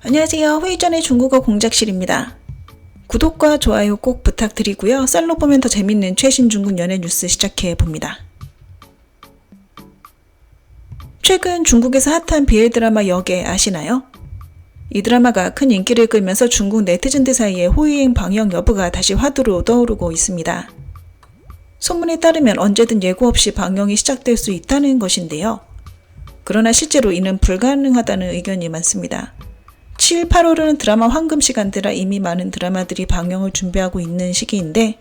안녕하세요. 회의전의 중국어 공작실입니다. 구독과 좋아요 꼭 부탁드리고요. 썰로 보면 더 재밌는 최신 중국 연예 뉴스 시작해봅니다. 최근 중국에서 핫한 BL 드라마 역에 아시나요? 이 드라마가 큰 인기를 끌면서 중국 네티즌들 사이에 호위행 방영 여부가 다시 화두로 떠오르고 있습니다. 소문에 따르면 언제든 예고 없이 방영이 시작될 수 있다는 것인데요. 그러나 실제로 이는 불가능하다는 의견이 많습니다. 7, 8월은 드라마 황금 시간대라 이미 많은 드라마들이 방영을 준비하고 있는 시기인데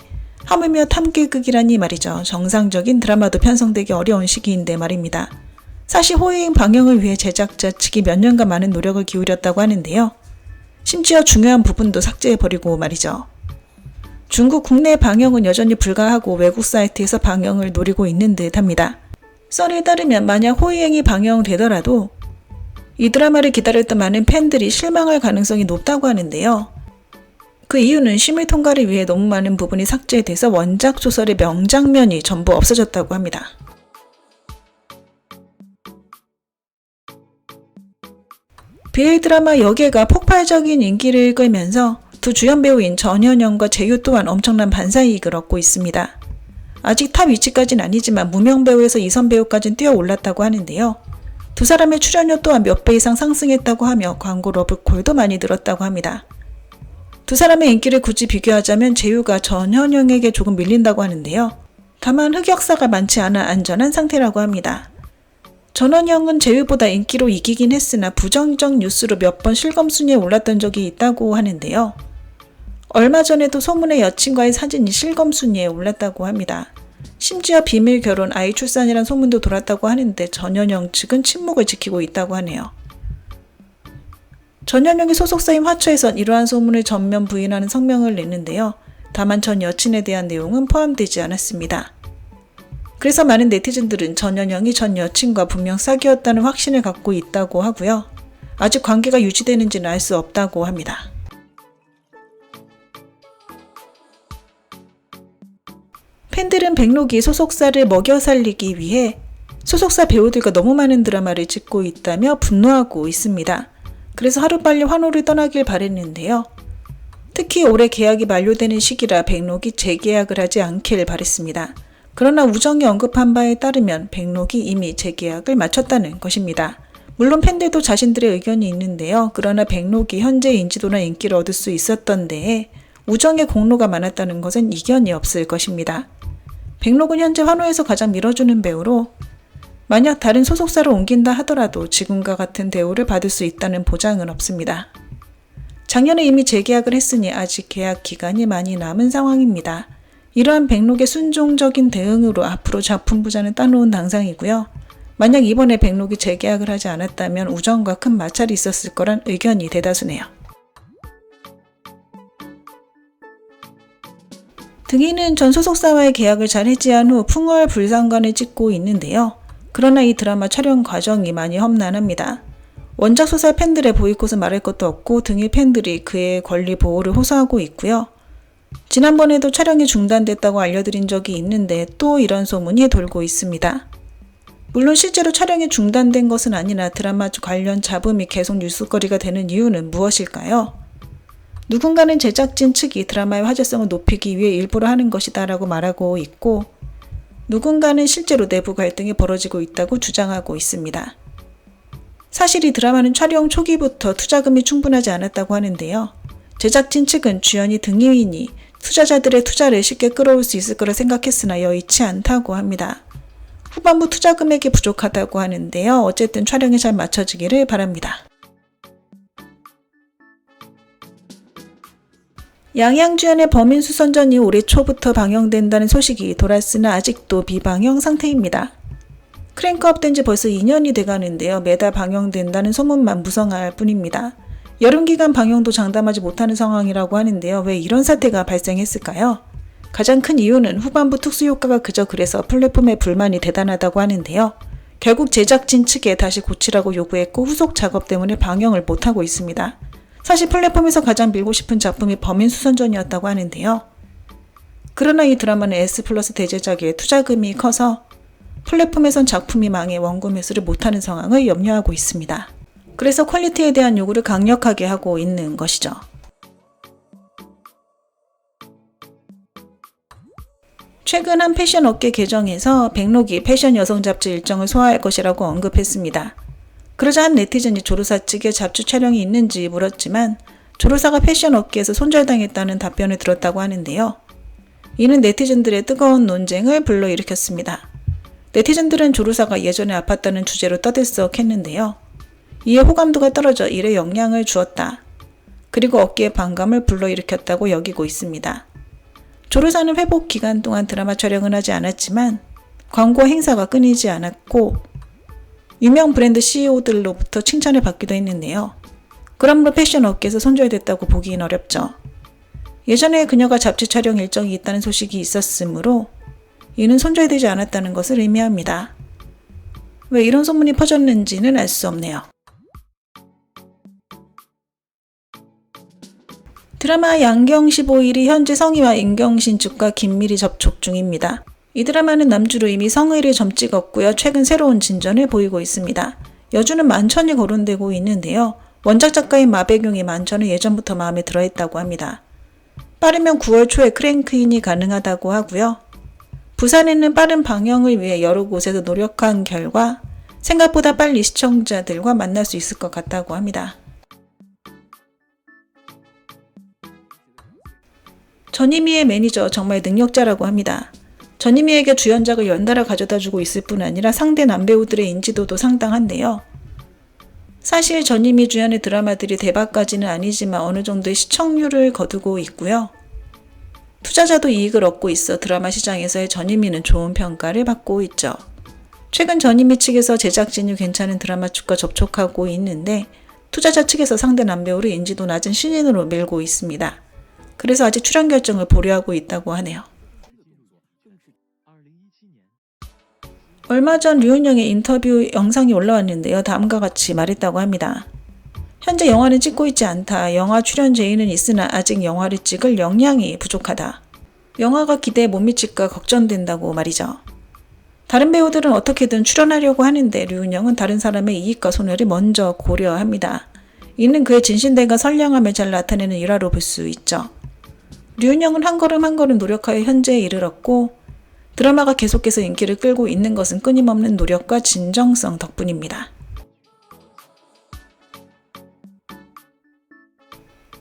하물며 탐길극이라니 말이죠. 정상적인 드라마도 편성되기 어려운 시기인데 말입니다. 사실 호위행 방영을 위해 제작자 측이 몇 년간 많은 노력을 기울였다고 하는데요. 심지어 중요한 부분도 삭제해버리고 말이죠. 중국 국내 방영은 여전히 불가하고 외국 사이트에서 방영을 노리고 있는 듯 합니다. 썰에 따르면 만약 호위행이 방영되더라도 이 드라마를 기다렸던 많은 팬들이 실망할 가능성이 높다고 하는데요. 그 이유는 심의 통과를 위해 너무 많은 부분이 삭제돼서 원작 소설의 명장면이 전부 없어졌다고 합니다. BL 드라마 역예가 폭발적인 인기를 끌면서 두 주연 배우인 전현영과 재유 또한 엄청난 반사이익을 얻고 있습니다. 아직 탑 위치까지는 아니지만 무명 배우에서 2선 배우까지는 뛰어 올랐다고 하는데요. 두 사람의 출연료 또한 몇 배 이상 상승했다고 하며 광고 러브콜도 많이 늘었다고 합니다. 두 사람의 인기를 굳이 비교하자면 재유가 전현영에게 조금 밀린다고 하는데요. 다만 흑역사가 많지 않아 안전한 상태라고 합니다. 전현영은 재유보다 인기로 이기긴 했으나 부정적 뉴스로 몇 번 실검 순위에 올랐던 적이 있다고 하는데요. 얼마 전에도 소문의 여친과의 사진이 실검 순위에 올랐다고 합니다. 심지어 비밀 결혼, 아이 출산이란 소문도 돌았다고 하는데 전현영 측은 침묵을 지키고 있다고 하네요. 전현영의 소속사인 화초에선 이러한 소문을 전면 부인하는 성명을 냈는데요. 다만 전 여친에 대한 내용은 포함되지 않았습니다. 그래서 많은 네티즌들은 전현영이 전 여친과 분명 사귀었다는 확신을 갖고 있다고 하고요. 아직 관계가 유지되는지는 알 수 없다고 합니다. 팬들은 백록이 소속사를 먹여 살리기 위해 소속사 배우들과 너무 많은 드라마를 찍고 있다며 분노하고 있습니다. 그래서 하루빨리 환호를 떠나길 바랬는데요. 특히 올해 계약이 만료되는 시기라 백록이 재계약을 하지 않길 바랬습니다. 그러나 우정이 언급한 바에 따르면 백록이 이미 재계약을 마쳤다는 것입니다. 물론 팬들도 자신들의 의견이 있는데요. 그러나 백록이 현재 인지도나 인기를 얻을 수 있었던 데에 우정의 공로가 많았다는 것은 이견이 없을 것입니다. 백록은 현재 환호에서 가장 밀어주는 배우로 만약 다른 소속사로 옮긴다 하더라도 지금과 같은 대우를 받을 수 있다는 보장은 없습니다. 작년에 이미 재계약을 했으니 아직 계약 기간이 많이 남은 상황입니다. 이러한 백록의 순종적인 대응으로 앞으로 작품 부자는 따놓은 당상이고요. 만약 이번에 백록이 재계약을 하지 않았다면 우정과 큰 마찰이 있었을 거란 의견이 대다수네요. 등이는 전 소속사와의 계약을 잘 해지한 후 풍월 불상관을 찍고 있는데요. 그러나 이 드라마 촬영 과정이 많이 험난합니다. 원작 소설 팬들의 보이콧은 말할 것도 없고 등일 팬들이 그의 권리 보호를 호소하고 있고요. 지난번에도 촬영이 중단됐다고 알려드린 적이 있는데 또 이런 소문이 돌고 있습니다. 물론 실제로 촬영이 중단된 것은 아니나 드라마 관련 잡음이 계속 뉴스거리가 되는 이유는 무엇일까요? 누군가는 제작진 측이 드라마의 화제성을 높이기 위해 일부러 하는 것이다 라고 말하고 있고 누군가는 실제로 내부 갈등이 벌어지고 있다고 주장하고 있습니다. 사실 이 드라마는 촬영 초기부터 투자금이 충분하지 않았다고 하는데요. 제작진 측은 주연이 등이인이 투자자들의 투자를 쉽게 끌어올 수 있을 거라 생각했으나 여의치 않다고 합니다. 후반부 투자 금액이 부족하다고 하는데요. 어쨌든 촬영이 잘 마쳐지기를 바랍니다. 양양주연의 범인수선전이 올해 초부터 방영된다는 소식이 돌았으나 아직도 비방영 상태입니다. 크랭크업 된 지 벌써 2년이 돼가는데요. 매달 방영된다는 소문만 무성할 뿐입니다. 여름기간 방영도 장담하지 못하는 상황이라고 하는데요. 왜 이런 사태가 발생했을까요? 가장 큰 이유는 후반부 특수효과가 그저 그래서 플랫폼의 불만이 대단하다고 하는데요. 결국 제작진 측에 다시 고치라고 요구했고 후속 작업 때문에 방영을 못하고 있습니다. 사실 플랫폼에서 가장 밀고 싶은 작품이 범인수선전이었다고 하는데요. 그러나 이 드라마는 S+ 대제작에 투자금이 커서 플랫폼에선 작품이 망해 원고 매수를 못하는 상황을 염려하고 있습니다. 그래서 퀄리티에 대한 요구를 강력하게 하고 있는 것이죠. 최근 한 패션 업계 계정에서 백록이 패션 여성 잡지 일정을 소화할 것이라고 언급했습니다. 그러자 한 네티즌이 조르사 측에 잡지 촬영이 있는지 물었지만 조르사가 패션 업계에서 손절당했다는 답변을 들었다고 하는데요. 이는 네티즌들의 뜨거운 논쟁을 불러일으켰습니다. 네티즌들은 조르사가 예전에 아팠다는 주제로 떠들썩했는데요. 이에 호감도가 떨어져 일에 영향을 주었다. 그리고 업계의 반감을 불러일으켰다고 여기고 있습니다. 조르사는 회복 기간 동안 드라마 촬영은 하지 않았지만 광고 행사가 끊이지 않았고 유명 브랜드 CEO들로부터 칭찬을 받기도 했는데요. 그러므로 패션 업계에서 손절됐다고 보기는 어렵죠. 예전에 그녀가 잡지 촬영 일정이 있다는 소식이 있었으므로 이는 손절되지 않았다는 것을 의미합니다. 왜 이런 소문이 퍼졌는지는 알 수 없네요. 드라마 양경 15일이 현재 성희와 임경신 측과 긴밀히 접촉 중입니다. 이 드라마는 남주로 이미 성의를 점 찍었고요. 최근 새로운 진전을 보이고 있습니다. 여주는 만천이 거론되고 있는데요. 원작 작가인 마배경의 만천은 예전부터 마음에 들어했다고 합니다. 빠르면 9월 초에 크랭크인이 가능하다고 하고요. 부산에는 빠른 방영을 위해 여러 곳에서 노력한 결과 생각보다 빨리 시청자들과 만날 수 있을 것 같다고 합니다. 전희미의 매니저 정말 능력자라고 합니다. 전희미에게 주연작을 연달아 가져다주고 있을 뿐 아니라 상대 남배우들의 인지도도 상당한데요. 사실 전희미 주연의 드라마들이 대박까지는 아니지만 어느 정도의 시청률을 거두고 있고요. 투자자도 이익을 얻고 있어 드라마 시장에서의 전희미는 좋은 평가를 받고 있죠. 최근 전희미 측에서 제작진이 괜찮은 드라마 측과 접촉하고 있는데 투자자 측에서 상대 남배우를 인지도 낮은 신인으로 밀고 있습니다. 그래서 아직 출연 결정을 보류하고 있다고 하네요. 얼마 전 류은영의 인터뷰 영상이 올라왔는데요. 다음과 같이 말했다고 합니다. 현재 영화는 찍고 있지 않다. 영화 출연 제의는 있으나 아직 영화를 찍을 역량이 부족하다. 영화가 기대에 못 미칠까 걱정된다고 말이죠. 다른 배우들은 어떻게든 출연하려고 하는데 류은영은 다른 사람의 이익과 손해를 먼저 고려합니다. 이는 그의 진실됨과 선량함을 잘 나타내는 일화로 볼 수 있죠. 류은영은 한 걸음 한 걸음 노력하여 현재에 이르렀고 드라마가 계속해서 인기를 끌고 있는 것은 끊임없는 노력과 진정성 덕분입니다.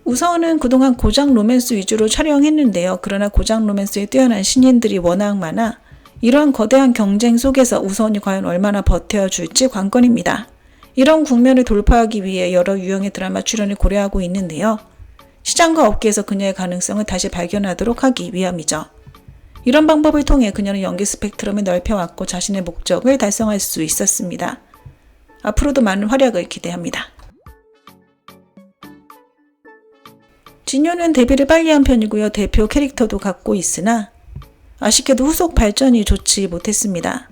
우서은은 그동안 고장 로맨스 위주로 촬영했는데요. 그러나 고장 로맨스에 뛰어난 신인들이 워낙 많아 이러한 거대한 경쟁 속에서 우서은이 과연 얼마나 버텨줄지 관건입니다. 이런 국면을 돌파하기 위해 여러 유형의 드라마 출연을 고려하고 있는데요. 시장과 업계에서 그녀의 가능성을 다시 발견하도록 하기 위함이죠. 이런 방법을 통해 그녀는 연기 스펙트럼을 넓혀왔고 자신의 목적을 달성할 수 있었습니다. 앞으로도 많은 활약을 기대합니다. 진효는 데뷔를 빨리 한 편이고요. 대표 캐릭터도 갖고 있으나 아쉽게도 후속 발전이 좋지 못했습니다.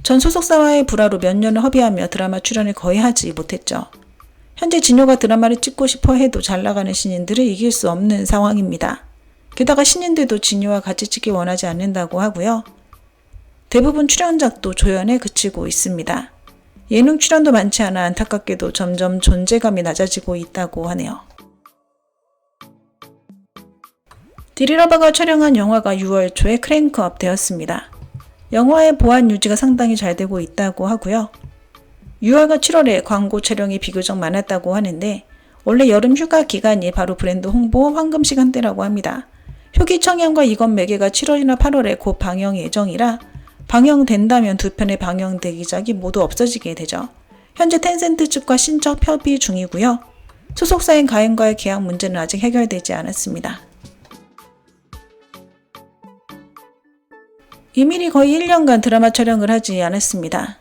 전 소속사와의 불화로 몇 년을 허비하며 드라마 출연을 거의 하지 못했죠. 현재 진효가 드라마를 찍고 싶어 해도 잘 나가는 신인들을 이길 수 없는 상황입니다. 게다가 신인들도 진효와 같이 찍기 원하지 않는다고 하고요. 대부분 출연작도 조연에 그치고 있습니다. 예능 출연도 많지 않아 안타깝게도 점점 존재감이 낮아지고 있다고 하네요. 디리러버가 촬영한 영화가 6월 초에 크랭크업 되었습니다. 영화의 보안 유지가 상당히 잘 되고 있다고 하고요. 6월과 7월에 광고 촬영이 비교적 많았다고 하는데 원래 여름 휴가 기간이 바로 브랜드 홍보 황금 시간대라고 합니다. 효기 청양과 이건 매개가 7월이나 8월에 곧 방영 예정이라 방영된다면 두 편의 방영 대기작이 모두 없어지게 되죠. 현재 텐센트 측과 신적 협의 중이고요. 소속사인 가엔과의 계약 문제는 아직 해결되지 않았습니다. 이밀이 거의 1년간 드라마 촬영을 하지 않았습니다.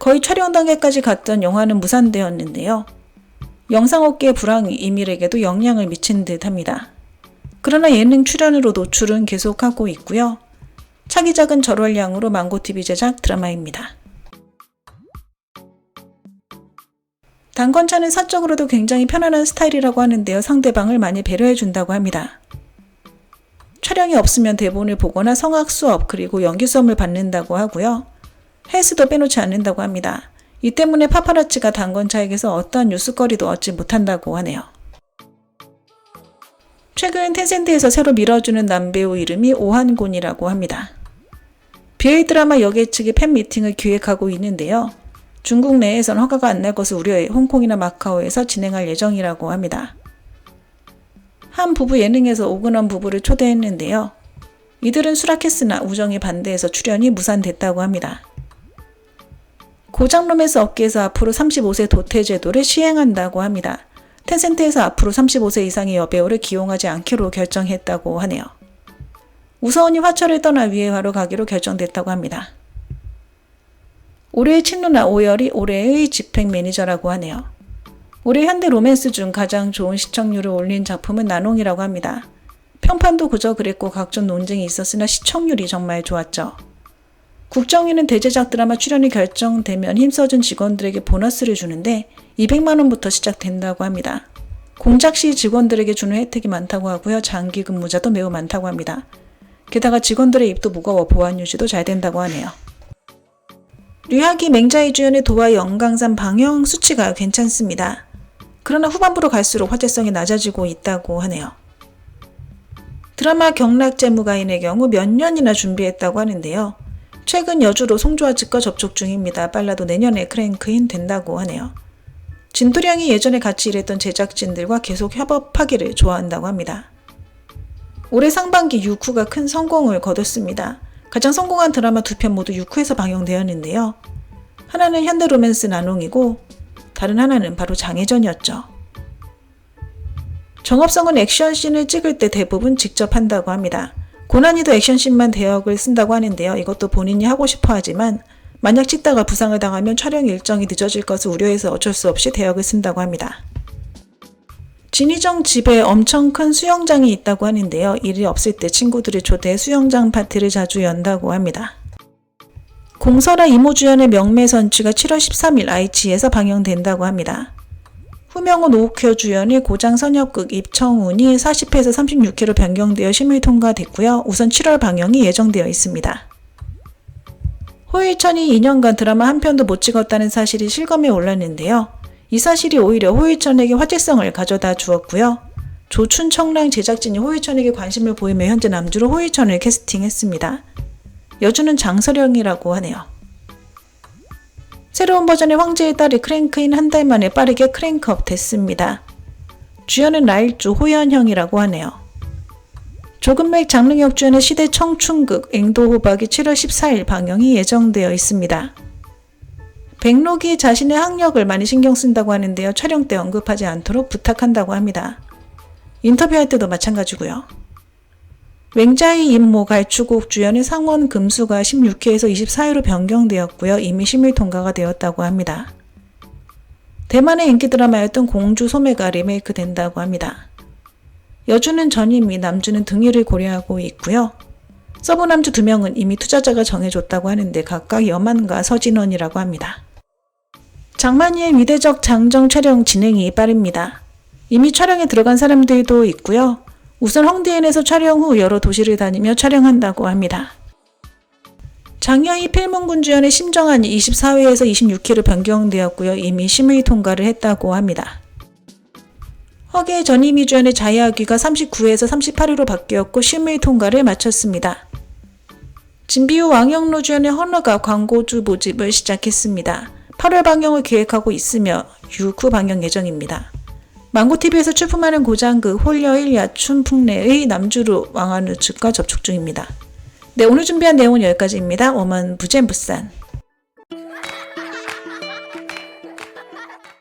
거의 촬영 단계까지 갔던 영화는 무산되었는데요. 영상업계의 불황이 이밀에게도 영향을 미친 듯 합니다. 그러나 예능 출연으로 노출은 계속하고 있고요. 차기작은 절월량으로 망고TV 제작 드라마입니다. 단건차는 사적으로도 굉장히 편안한 스타일이라고 하는데요. 상대방을 많이 배려해준다고 합니다. 촬영이 없으면 대본을 보거나 성악 수업 그리고 연기 수업을 받는다고 하고요. 헬스도 빼놓지 않는다고 합니다. 이 때문에 파파라치가 당권차에게서 어떠한 뉴스거리도 얻지 못한다고 하네요. 최근 텐센트에서 새로 밀어주는 남배우 이름이 오한곤이라고 합니다. BL 드라마 역의 측이 팬미팅을 기획하고 있는데요. 중국 내에선 허가가 안 날 것을 우려해 홍콩이나 마카오에서 진행할 예정이라고 합니다. 한 부부 예능에서 오근원 부부를 초대했는데요. 이들은 수락했으나 우정이 반대해서 출연이 무산됐다고 합니다. 고장 로맨스 업계에서 앞으로 35세 도태 제도를 시행한다고 합니다. 텐센트에서 앞으로 35세 이상의 여배우를 기용하지 않기로 결정했다고 하네요. 우서원이 화철을 떠나 위해화로 가기로 결정됐다고 합니다. 올해의 친누나 오열이 올해의 집행 매니저라고 하네요. 올해 현대 로맨스 중 가장 좋은 시청률을 올린 작품은 나농이라고 합니다. 평판도 그저 그랬고 각종 논쟁이 있었으나 시청률이 정말 좋았죠. 국정위는 대제작 드라마 출연이 결정되면 힘써준 직원들에게 보너스를 주는데 200만 원부터 시작된다고 합니다. 공작 시 직원들에게 주는 혜택이 많다고 하고요. 장기 근무자도 매우 많다고 합니다. 게다가 직원들의 입도 무거워 보안 유지도 잘 된다고 하네요. 류하기 맹자이 주연의 도와 영강산 방영 수치가 괜찮습니다. 그러나 후반부로 갈수록 화제성이 낮아지고 있다고 하네요. 드라마 경락재무가인의 경우 몇 년이나 준비했다고 하는데요. 최근 여주로 송조아 측과 접촉 중입니다. 빨라도 내년에 크랭크인 된다고 하네요. 진도령이 예전에 같이 일했던 제작진들과 계속 협업하기를 좋아한다고 합니다. 올해 상반기 유쿠가 큰 성공을 거뒀습니다. 가장 성공한 드라마 2편 모두 유쿠에서 방영되었는데요. 하나는 현대 로맨스 나농이고 다른 하나는 바로 장혜전이었죠. 정업성은 액션씬을 찍을 때 대부분 직접 한다고 합니다. 고난이도 액션씬만 대역을 쓴다고 하는데요. 이것도 본인이 하고 싶어 하지만 만약 찍다가 부상을 당하면 촬영 일정이 늦어질 것을 우려해서 어쩔 수 없이 대역을 쓴다고 합니다. 진희정 집에 엄청 큰 수영장이 있다고 하는데요. 일이 없을 때 친구들을 초대해 수영장 파티를 자주 연다고 합니다. 공설아 이모 주연의 명매선취가 7월 13일 aichi에서 방영된다고 합니다. 후명은 오욱효 주연의 고장 선역극 입청운이 40회에서 36회로 변경되어 심의 통과됐고요. 우선 7월 방영이 예정되어 있습니다. 호일천이 2년간 드라마 한 편도 못 찍었다는 사실이 실검에 올랐는데요. 이 사실이 오히려 호일천에게 화제성을 가져다 주었고요. 조춘청랑 제작진이 호일천에게 관심을 보이며 현재 남주로 호일천을 캐스팅했습니다. 여주는 장서령이라고 하네요. 새로운 버전의 황제의 딸이 크랭크인 한 달 만에 빠르게 크랭크업 됐습니다. 주연은 라일주 호연형이라고 하네요. 조근맥 장릉혁 주연의 시대 청춘극 앵도호박이 7월 14일 방영이 예정되어 있습니다. 백록이 자신의 학력을 많이 신경 쓴다고 하는데요. 촬영 때 언급하지 않도록 부탁한다고 합니다. 인터뷰할 때도 마찬가지고요. 맹자의 임모 갈추곡 주연의 상원 금수가 16회에서 24회로 변경되었고요. 이미 심의 통과가 되었다고 합니다. 대만의 인기 드라마였던 공주 소매가 리메이크 된다고 합니다. 여주는 전임이, 남주는 등위를 고려하고 있고요. 서브 남주 2명은 이미 투자자가 정해줬다고 하는데 각각 여만과 서진원이라고 합니다. 장만희의 위대적 장정 촬영 진행이 빠릅니다. 이미 촬영에 들어간 사람들도 있고요. 우선 홍대인에서 촬영 후 여러 도시를 다니며 촬영한다고 합니다. 장여희 필문군 주연의 심정한이 24회에서 26회로 변경되었고요. 이미 심의 통과를 했다고 합니다. 허계 전임이 주연의 자야귀가 39회에서 38회로 바뀌었고 심의 통과를 마쳤습니다. 진비우 왕영로 주연의 헌어가 광고주 모집을 시작했습니다. 8월 방영을 계획하고 있으며 6후 방영 예정입니다. 망고TV에서 출품하는 고장극 홀여일 야춘 풍래의 남주루 왕한우 측과 접촉 중입니다. 네, 오늘 준비한 내용은 여기까지입니다. 오먼 부젠부산.